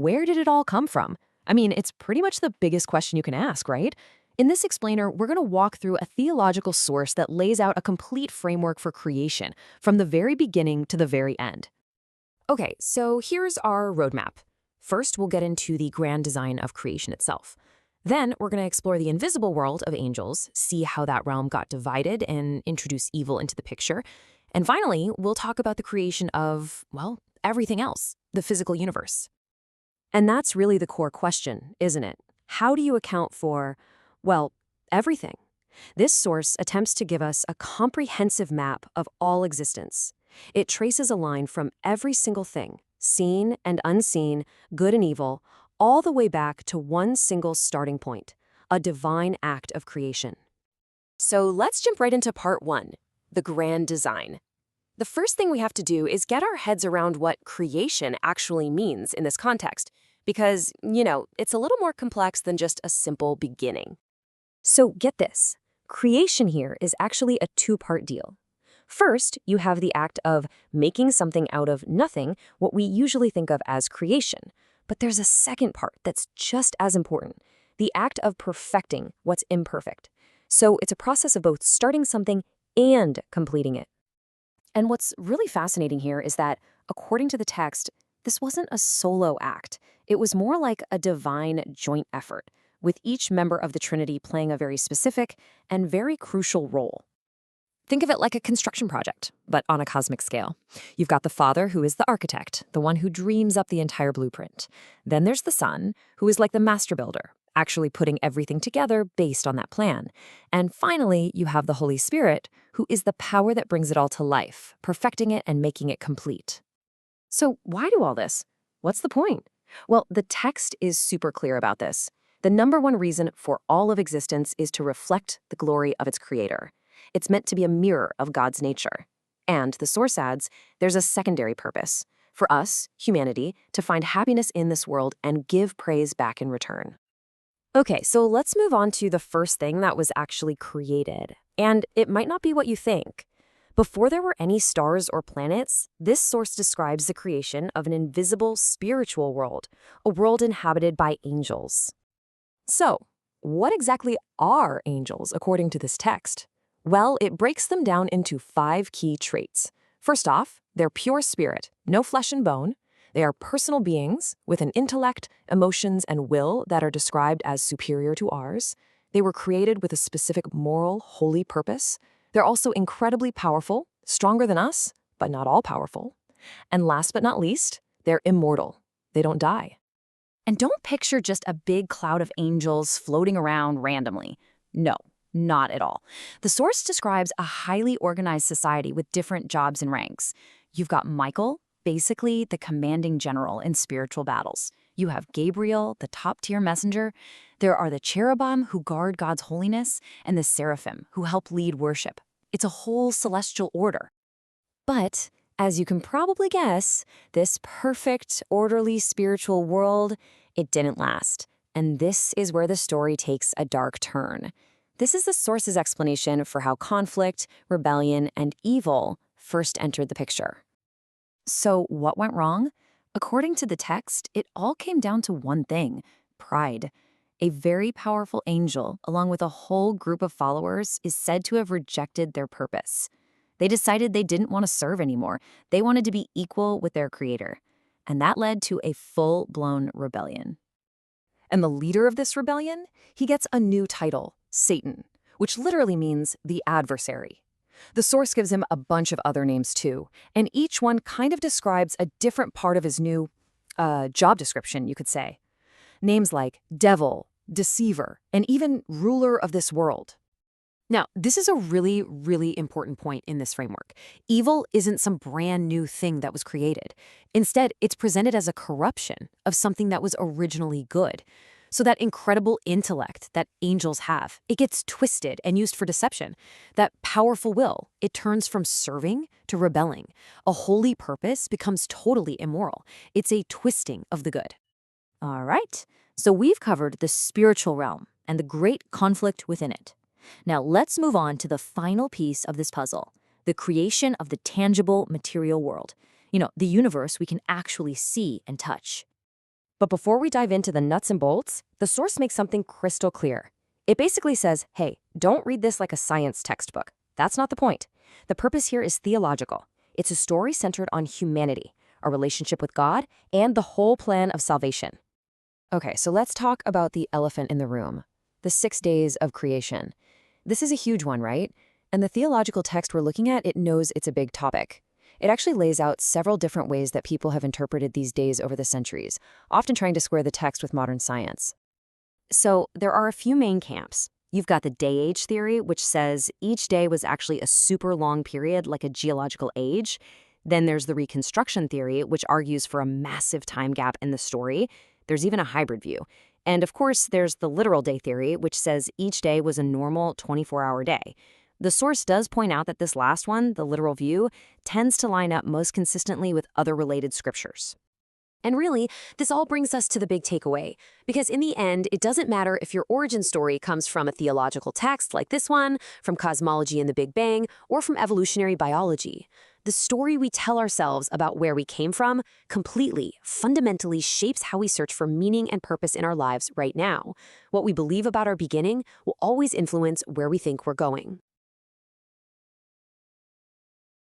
Where did it all come from? I mean, it's pretty much the biggest question you can ask, right? In this explainer, we're going to walk through a theological source that lays out a complete framework for creation, from the very beginning to the very end. Okay, so here's our roadmap. First, we'll get into the grand design of creation itself. Then, we're going to explore the invisible world of angels, see how that realm got divided and introduce evil into the picture. And finally, we'll talk about the creation of, well, everything else, the physical universe. And that's really the core question, isn't it? How do you account for, well, everything? This source attempts to give us a comprehensive map of all existence. It traces a line from every single thing, seen and unseen, good and evil, all the way back to one single starting point, a divine act of creation. So let's jump right into part one, the grand design. The first thing we have to do is get our heads around what creation actually means in this context, because, it's a little more complex than just a simple beginning. So get this, creation here is actually a two-part deal. First, you have the act of making something out of nothing, what we usually think of as creation. But there's a second part that's just as important, the act of perfecting what's imperfect. So it's a process of both starting something and completing it. And what's really fascinating here is that, according to the text, this wasn't a solo act. It was more like a divine joint effort, with each member of the Trinity playing a very specific and very crucial role. Think of it like a construction project, but on a cosmic scale. You've got the Father, who is the architect, the one who dreams up the entire blueprint. Then there's the Son, who is like the master builder, actually putting everything together based on that plan. And finally, you have the Holy Spirit, who is the power that brings it all to life, perfecting it and making it complete. So why do all this? What's the point? Well, the text is super clear about this. The number one reason for all of existence is to reflect the glory of its creator. It's meant to be a mirror of God's nature. And the source adds, there's a secondary purpose. For us, humanity, to find happiness in this world and give praise back in return. Okay, so let's move on to the first thing that was actually created. And it might not be what you think. Before there were any stars or planets, this source describes the creation of an invisible spiritual world, a world inhabited by angels. So, what exactly are angels according to this text? Well, it breaks them down into 5 key traits. First off, they're pure spirit, no flesh and bone. They are personal beings with an intellect, emotions, and will that are described as superior to ours. They were created with a specific moral, holy purpose. They're also incredibly powerful, stronger than us, but not all powerful. And last but not least, they're immortal. They don't die. And don't picture just a big cloud of angels floating around randomly. No. Not at all. The source describes a highly organized society with different jobs and ranks. You've got Michael, basically the commanding general in spiritual battles. You have Gabriel, the top-tier messenger. There are the cherubim who guard God's holiness, and the seraphim who help lead worship. It's a whole celestial order. But, as you can probably guess, this perfect, orderly spiritual world, it didn't last. And this is where the story takes a dark turn. This is the source's explanation for how conflict, rebellion, and evil first entered the picture. So what went wrong? According to the text, it all came down to one thing: pride. A very powerful angel, along with a whole group of followers, is said to have rejected their purpose. They decided they didn't want to serve anymore. They wanted to be equal with their creator. And that led to a full-blown rebellion. And the leader of this rebellion? He gets a new title, Satan, which literally means the adversary. The source gives him a bunch of other names too, and each one kind of describes a different part of his new job description, you could say. Names like devil, deceiver, and even ruler of this world. Now, this is a really, really important point in this framework. Evil isn't some brand new thing that was created. Instead, it's presented as a corruption of something that was originally good. So that incredible intellect that angels have, it gets twisted and used for deception. That powerful will, it turns from serving to rebelling. A holy purpose becomes totally immoral. It's a twisting of the good. All right, so we've covered the spiritual realm and the great conflict within it. Now let's move on to the final piece of this puzzle, the creation of the tangible material world. The universe we can actually see and touch. But before we dive into the nuts and bolts, the source makes something crystal clear. It basically says, hey, don't read this like a science textbook. That's not the point. The purpose here is theological. It's a story centered on humanity, a relationship with God, and the whole plan of salvation. Okay, so let's talk about the elephant in the room, the 6 days of creation. This is a huge one, right? And the theological text we're looking at, it knows it's a big topic. It actually lays out several different ways that people have interpreted these days over the centuries, often trying to square the text with modern science. So there are a few main camps. You've got the day-age theory, which says each day was actually a super long period, like a geological age. Then there's the reconstruction theory, which argues for a massive time gap in the story. There's even a hybrid view. And of course, there's the literal day theory, which says each day was a normal 24-hour day. The source does point out that this last one, the literal view, tends to line up most consistently with other related scriptures. And really, this all brings us to the big takeaway, because in the end, it doesn't matter if your origin story comes from a theological text like this one, from cosmology and the Big Bang, or from evolutionary biology. The story we tell ourselves about where we came from completely, fundamentally shapes how we search for meaning and purpose in our lives right now. What we believe about our beginning will always influence where we think we're going.